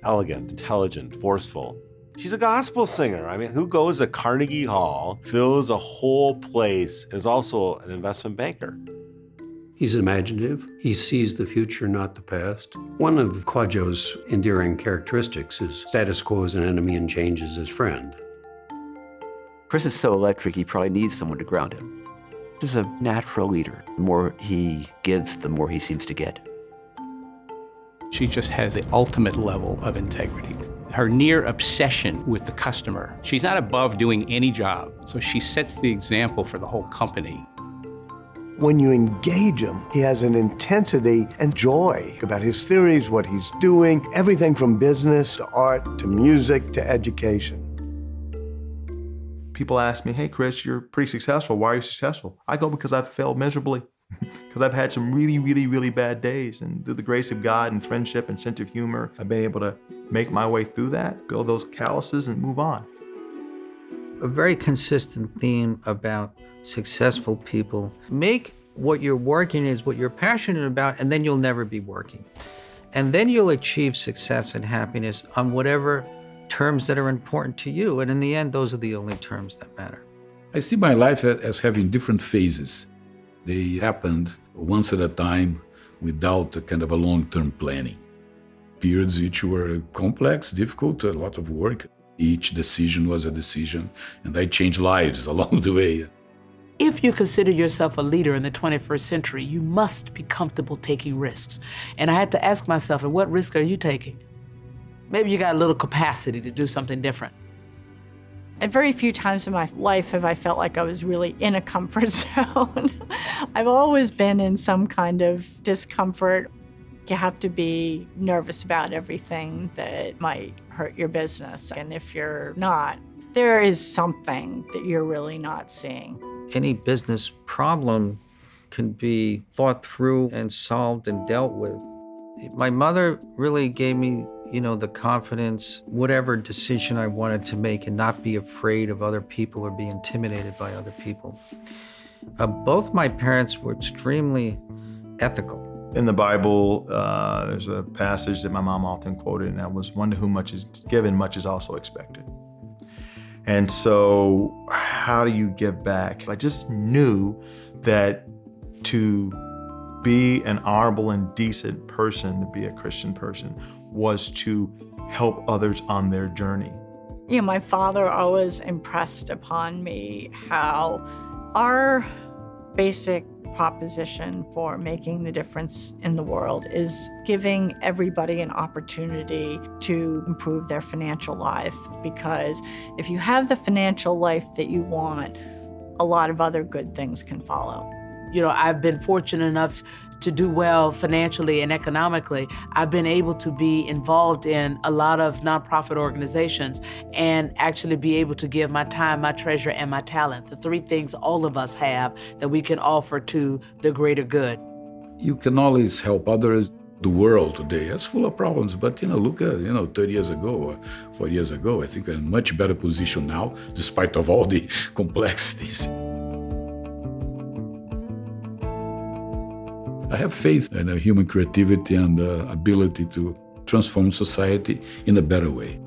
Elegant, intelligent, forceful. She's a gospel singer. I mean, who goes to Carnegie Hall, fills a whole place, and is also an investment banker? He's imaginative. He sees the future, not the past. One of Quadjo's endearing characteristics is status quo is an enemy and change is his friend. Chris is so electric, he probably needs someone to ground him. He's a natural leader. The more he gives, the more he seems to get. She just has the ultimate level of integrity. Her near obsession with the customer. She's not above doing any job, so she sets the example for the whole company. When you engage him, he has an intensity and joy about his theories, what he's doing, everything from business to art to music to education. People ask me, hey, Chris, you're pretty successful. Why are you successful? I go, because I've failed miserably. Because I've had some really, really, really bad days. And through the grace of God and friendship and sense of humor, I've been able to make my way through that, build those calluses, and move on. A very consistent theme about successful people. Make what you're working is what you're passionate about, and then you'll never be working. And then you'll achieve success and happiness on whatever terms that are important to you. And in the end, those are the only terms that matter. I see my life as having different phases. They happened once at a time without a kind of a long-term planning. Periods which were complex, difficult, a lot of work. Each decision was a decision, and I changed lives along the way. If you consider yourself a leader in the 21st century, you must be comfortable taking risks. And I had to ask myself, and what risk are you taking? Maybe you got a little capacity to do something different. And very few times in my life have I felt like I was really in a comfort zone. I've always been in some kind of discomfort. You have to be nervous about everything that might hurt your business. And if you're not, there is something that you're really not seeing. Any business problem can be thought through and solved and dealt with. My mother really gave me, the confidence, whatever decision I wanted to make, and not be afraid of other people or be intimidated by other people. Both my parents were extremely ethical. In the Bible, there's a passage that my mom often quoted, and that was, one to whom much is given, much is also expected. And so how do you give back? I just knew that to be an honorable and decent person, to be a Christian person, was to help others on their journey. My father always impressed upon me how our basic proposition for making the difference in the world is giving everybody an opportunity to improve their financial life. Because if you have the financial life that you want, a lot of other good things can follow. I've been fortunate enough to do well financially and economically. I've been able to be involved in a lot of nonprofit organizations and actually be able to give my time, my treasure, and my talent, the three things all of us have that we can offer to the greater good. You can always help others. The world today is full of problems, but look at 30 years ago or 40 years ago, I think we're in a much better position now, despite of all the complexities. I have faith in human creativity and ability to transform society in a better way.